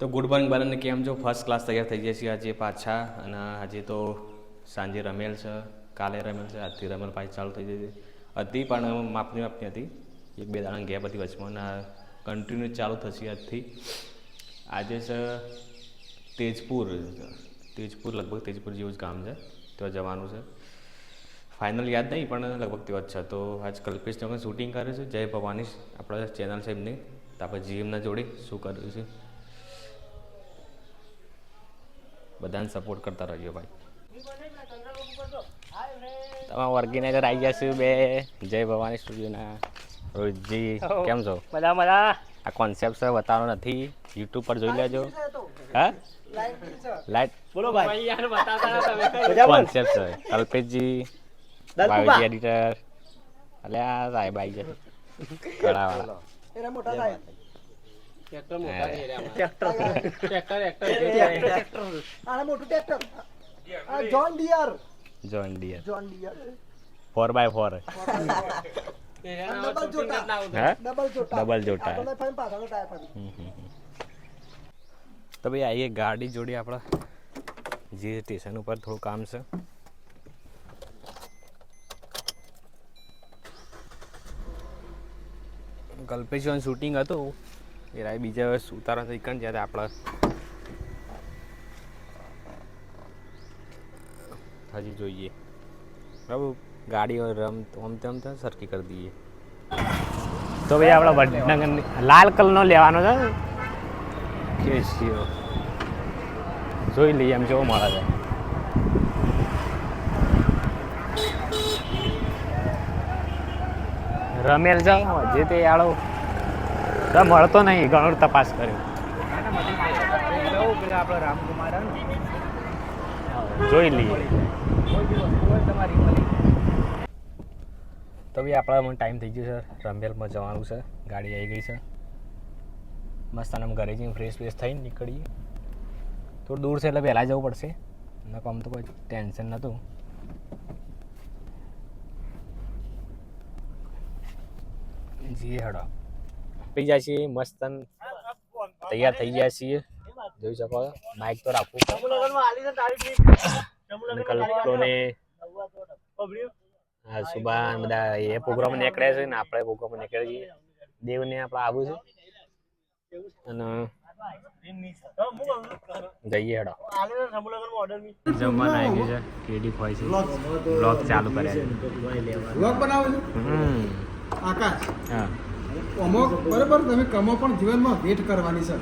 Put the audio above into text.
તો good morning બધાને, કેમ છો? ફર્સ્ટ ક્લાસ તૈયાર થઈ ગયા છીએ આજે પાછા. અને આજે તો સાંજે રમેલ છે, કાલે રમેલ છે, આજથી રમેલ પાછી ચાલુ થઈ જશે. હતી પણ માપની હતી, એક બે દાડા ગેપ હતી વચમાં, અને કન્ટિન્યુ ચાલુ થશે આજથી. આજે છે તેજપુર લગભગ તેજપુર જેવું જ ગામ છે, ત્યાં જવાનું છે. ફાઇનલ યાદ નહીં પણ લગભગ તેવા જ છે. તો આજ કલ્પેશ તમે શૂટિંગ કર્યું છે, જય ભવાની આપણા ચેનલ છે એમની. તો આપણે જીએમના જોડે શું કર્યું છે બધાને સપોર્ટ કરતા રહીએ ભાઈ. તમારા ઓર્ગેનાઇઝર આવી ગયા છે બે, જય ભવાની સ્ટુડિયોના રોહિતજી. કેમ છો? મજા. આ કોન્સેપ્ટ છે, બતાવવાનો નથી, યુટ્યુબ પર જોઈ લેજો. હા, લાઈટ બોલો ભાઈ, યાર બતાતા કોન્સેપ્ટ છે. કલ્પેશજી ભાઈજી એડિટર, અલ્યા સાહેબ આવી ગયા કળાવાળા. એરા મોટા સાહેબ ટ્રેક્ટર મોટા છે એરા ટ્રેક્ટર આને મોટું ટ્રેક્ટર આ જોન ડિયર 4x4 ડબલ જોટા ડબલ જોટા. આપણે ફાઈન પાછળનો ટાયર ફાઈન. તો ભાઈ આઈએ ગાડી જોડી આપણા જે સ્ટેશન ઉપર થોડું કામ છે. કલ્પેશનું શૂટિંગ હતું એ રાય બીજા ઉતારા થઈ કણ જ્યારે આપણા હજી જોઈએ બરાબર. ગાડીઓ આમ તેમ સરખી કરી દઈએ. તો ભાઈ આપણા વડનગર લાલ કલરનો લેવાનો છે કે જોઈ લઈએ એમ કેવો મળે છે. રમેલ છે જે તે આળો મળતો નહીં, ઘણો તપાસ કર્યો. આપણે રામકુમાર જોઈ લઈએ. તો ભાઈ આપણા ટાઈમ થઈ ગયો છે, રમેલમાં જવાનું છે. ગાડી આવી ગઈ છે મસ્ત. આમ ઘરે જઈને ફ્રેશ થઈને નીકળીએ. થોડું દૂર છે એટલે વહેલા જવું પડશે, ન આમ તો કોઈ ટેન્શન નહોતું. જી હેડો થઈ જાય છીએ, મસ્ત તૈયાર થઈ ગયા છીએ. જોઈ શકો બાઇક તો રાખવું કલ્પોને સુબા બધા એ પ્રોગ્રામ નીકળ્યા છે ને આપણે પ્રોગ્રામ નીકળે છીએ. દેવને આપણે આવું છે અને જઈએ હેડો. જમવાનું આવી ગયું છે, કેડી ખોય છે, બ્લોગ ચાલુ કર્યા છે. બ્લોગ બનાવો છો આકાશ? હા. અમુક બરાબર તમે કમો પણ જીવનમાં વેટ કરવાની છે.